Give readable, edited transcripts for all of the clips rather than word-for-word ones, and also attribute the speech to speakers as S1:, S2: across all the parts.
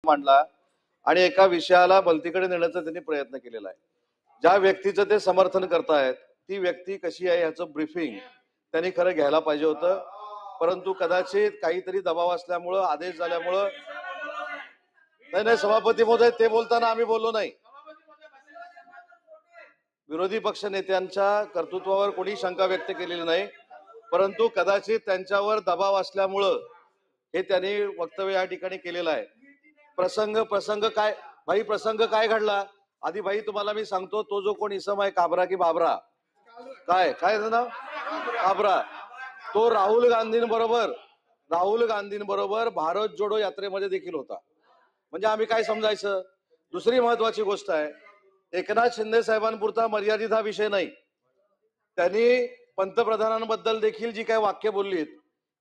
S1: मांडला आणि एका विषयाला भलतीकडे नेण्याचा त्यांनी प्रयत्न केलेला आहे। ज्या व्यक्तीचं ते समर्थन करतायत ती व्यक्ती कशी आहे याचं ब्रीफिंग त्यांनी खरं घ्यायला पाहिजे होतं, परंतु कदाचित काहीतरी दबाव असल्यामुळं आदेश झाल्यामुळं नाही सभापती महोदय ते बोलताना आम्ही बोललो नाही। विरोधी पक्ष नेत्यांच्या कर्तृत्वावर कोणी शंका व्यक्त केलेली नाही, परंतु कदाचित त्यांच्यावर दबाव असल्यामुळं हे त्यांनी वक्तव्य या ठिकाणी केलेलं आहे। प्रसंग काय भाई, प्रसंग काय घडला आधी भाई तुम्हाला मी सांगतो। तो जो कोण इसम आहे काबरा की बाबरा काय काय ना काबरा, तो राहुल गांधींबरोबर भारत जोडो यात्रेमध्ये देखील होता। म्हणजे आम्ही काय समजायचं। दुसरी महत्वाची गोष्ट आहे, एकनाथ शिंदे साहेबांपुरता मर्यादित हा विषय नाही। त्यांनी पंतप्रधानांबद्दल देखील जी काही वाक्य बोललीत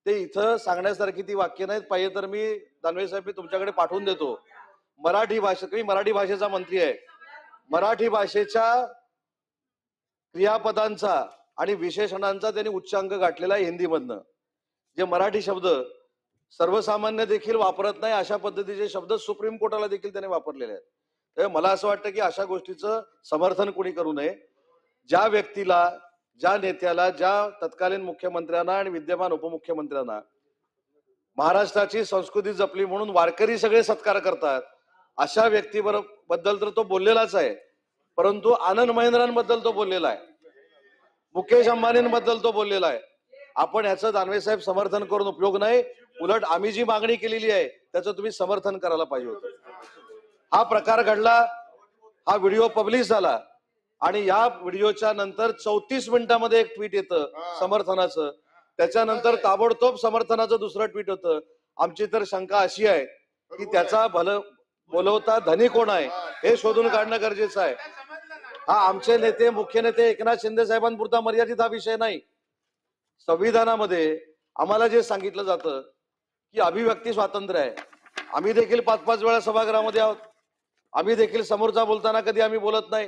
S1: ते इथं सांगण्यासारखी ती वाक्य नाहीत। पाहिजे तर मी दानवे साहेब मी तुमच्याकडे पाठवून देतो। मराठी भाषेत, मी मराठी भाषेचा मंत्री आहे, मराठी भाषेच्या क्रियापदांचा आणि विशेषणांचा त्यांनी उच्चांक गाठलेला आहे हिंदीमधनं। जे मराठी शब्द सर्वसामान्य देखील वापरत नाही अशा पद्धतीचे शब्द सुप्रीम कोर्टाला देखील त्याने वापरलेले आहेत। तर मला असं वाटतं की अशा गोष्टीचं समर्थन कोणी करू नये। ज्या व्यक्तीला, ज्या नेत्याला, ज्या तत्कालीन मुख्यमंत्र्यांना आणि विद्यमान उपमुख्यमंत्र्यांना महाराष्ट्राची संस्कृती जपली म्हणून वारकरी सगळे सत्कार करतात, अशा व्यक्तीबद्दल तर तो बोललेलाच आहे, परंतु आनंद महिंद्रांबद्दल तो बोललेला आहे, मुकेश अंबानींबद्दल तो बोललेला आहे। आपण ह्याचं दानवे साहेब समर्थन करून उपयोग नाही, उलट आम्ही जी मागणी केलेली आहे त्याचं तुम्ही समर्थन करायला पाहिजे होतं। हा प्रकार घडला, हा व्हिडिओ पब्लिश झाला आणि या व्हिडिओच्या नंतर 34 मिनिटांमध्ये एक ट्विट येतं समर्थनाचं, त्याच्यानंतर ताबडतोब समर्थनाचं दुसरं ट्विट होतं। आमची तर शंका अशी आहे की त्याचा बोलवता धनी कोण आहे हे शोधून काढणं गरजेचं आहे। हा आमचे नेते, मुख्य नेते एकनाथ शिंदे साहेबांपुरता मर्यादित हा विषय नाही। संविधानामध्ये आम्हाला जे सांगितलं जातं की अभिव्यक्ती स्वातंत्र्य आहे, आम्ही देखील 5-5 वेळा सभागृहामध्ये आहोत, आम्ही देखील समोरचा बोलताना कधी आम्ही बोलत नाही,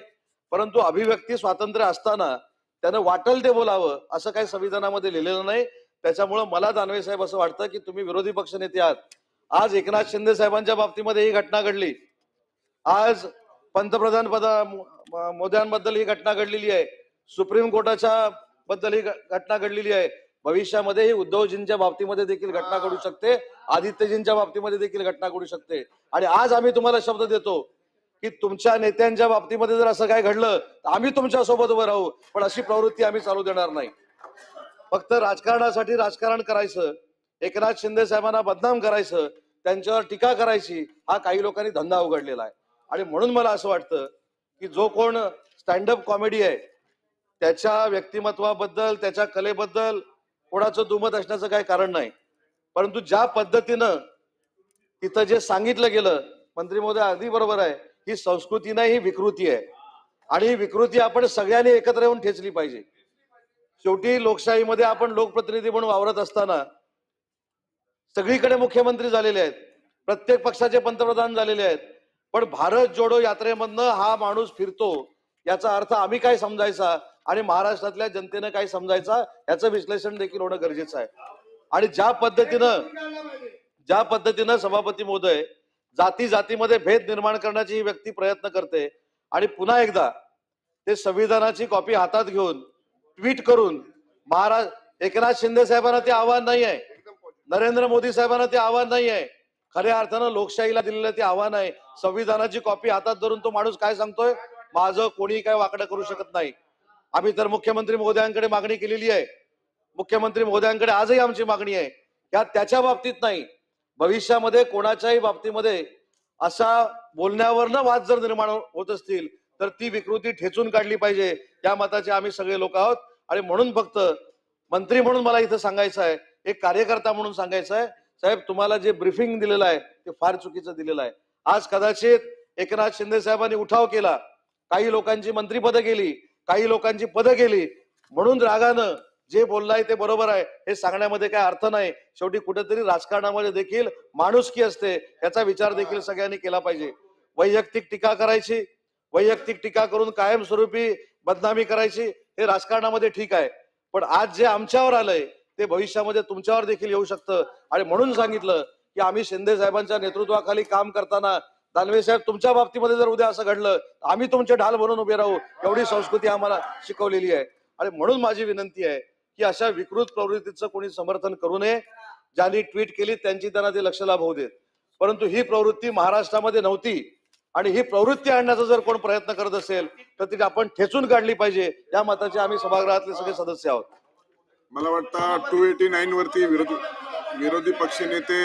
S1: परंतु अभिव्यक्ती स्वातंत्र्य असताना त्यानं वाटेल ते बोलावं असं काही संविधानामध्ये लिहिलेलं नाही। त्याच्यामुळे मला दानवे साहेब असं वाटतं की तुम्ही विरोधी पक्ष नेते आहात। आज एकनाथ शिंदे साहेबांच्या बाबतीमध्ये ही घटना घडली, आज पंतप्रधान मोदयांबद्दल ही घटना घडलेली आहे, सुप्रीम कोर्टाच्या बद्दल ही घटना घडलेली आहे, भविष्यामध्ये ही उद्धवजींच्या बाबतीमध्ये देखील घटना घडू शकते, आदित्यजींच्या बाबतीमध्ये देखील घटना घडू शकते। आणि आज आम्ही तुम्हाला शब्द देतो की तुमच्या नेत्यांच्या बाबतीमध्ये जर असं काय घडलं तर आम्ही तुमच्या सोबत उभं राहू, पण अशी प्रवृत्ती आम्ही चालू देणार नाही। फक्त राजकारणासाठी राजकारण करायचं, एकनाथ शिंदे साहेबांना बदनाम करायचं, त्यांच्यावर टीका करायची, हा काही लोकांनी धंदा उघडलेला आहे। आणि म्हणून मला असं वाटतं की जो कोण स्टँडअप कॉमेडी आहे त्याच्या व्यक्तिमत्वाबद्दल, त्याच्या कलेबद्दल कोणाचं दुमत असण्याचं काही कारण नाही, परंतु ज्या पद्धतीनं तिथं जे सांगितलं गेलं, मंत्री महोदय अगदी बरोबर आहे, ही संस्कृती नाही, ही विकृती आहे आणि ही विकृती आपण सगळ्यांनी एकत्र येऊन ठेचली पाहिजे। शेवटी लोकशाहीमध्ये आपण लोकप्रतिनिधी म्हणून वावरत असताना सगळीकडे मुख्यमंत्री झालेले आहेत, प्रत्येक पक्षाचे पंतप्रधान झालेले आहेत, पण भारत जोडो यात्रेमधनं हा माणूस फिरतो याचा अर्थ आम्ही काय समजायचा आणि महाराष्ट्रातल्या जनतेनं काय समजायचा याचं विश्लेषण देखील होणं गरजेचं आहे। आणि ज्या पद्धतीनं सभापती महोदय जाती जातीमध्ये भेद निर्माण करण्याची ही व्यक्ती प्रयत्न करते आणि पुन्हा एकदा ते संविधानाची कॉपी हातात घेऊन ट्विट करून एकनाथ शिंदे साहेबांना ते आव्हान नाही आहे, नरेंद्र मोदी साहेबांना ते आव्हान नाही आहे, खऱ्या अर्थानं लोकशाहीला दिलेलं ते आव्हान आहे। संविधानाची कॉपी हातात धरून तो माणूस काय सांगतोय, माझं कोणी काय वाकडं करू शकत नाही। आम्ही तर मुख्यमंत्री महोदयांकडे मागणी केलेली आहे, मुख्यमंत्री महोदयांकडे आजही आमची मागणी आहे, त्याच्या बाबतीत नाही, भविष्यामध्ये कोणाच्याही बाबतीमध्ये अशा बोलण्यावरनं वाद जर निर्माण होत असतील तर ती विकृती ठेचून काढली पाहिजे, या मताचे आम्ही सगळे लोक आहोत। आणि म्हणून फक्त मंत्री म्हणून मला इथं सांगायचं आहे, एक कार्यकर्ता म्हणून सांगायचं आहे, साहेब तुम्हाला जे ब्रीफिंग दिलेलं आहे ते फार चुकीचं दिलेलं आहे। आज कदाचित एकनाथ शिंदे साहेबांनी उठाव केला, काही लोकांची मंत्रीपदं गेली, काही लोकांची पदं गेली, म्हणून रागानं जे बोललाय ते बरोबर आहे हे सांगण्यामध्ये काय अर्थ नाही। शेवटी कुठेतरी राजकारणामध्ये देखील माणुसकी असते, याचा विचार देखील सगळ्यांनी केला पाहिजे। वैयक्तिक टीका करायची, वैयक्तिक टीका करून कायमस्वरूपी बदनामी करायची हे राजकारणामध्ये ठीक आहे, पण आज जे आमच्यावर आलंय ते भविष्यामध्ये तुमच्यावर देखील येऊ शकतं। आणि म्हणून सांगितलं की की आम्ही शिंदे साहेबांच्या नेतृत्वाखाली काम करताना दानवे साहेब तुमच्या बाबतीमध्ये जर उद्या असं घडलं आम्ही तुमचे ढाल बनून उभे राहू, एवढी संस्कृती आम्हाला शिकवलेली आहे. आणि म्हणून माझी विनंती आहे की अशा विकृत प्रवृत्तीचं कोणी समर्थन करू नये. ज्यांनी ट्विट केली त्यांची त्यांना ते लक्ष लाभ होऊ देत, परंतु ही प्रवृत्ती महाराष्ट्रामध्ये नव्हती आणि ही प्रवृत्ती आणण्याचा जर कोण प्रयत्न करत असेल तर ती आपण ठेचून काढली पाहिजे. या मताचे आम्ही सभागृहातले सगळे सदस्य आहोत.
S2: मला वाटतं 289 वरती विरोधी पक्षनेते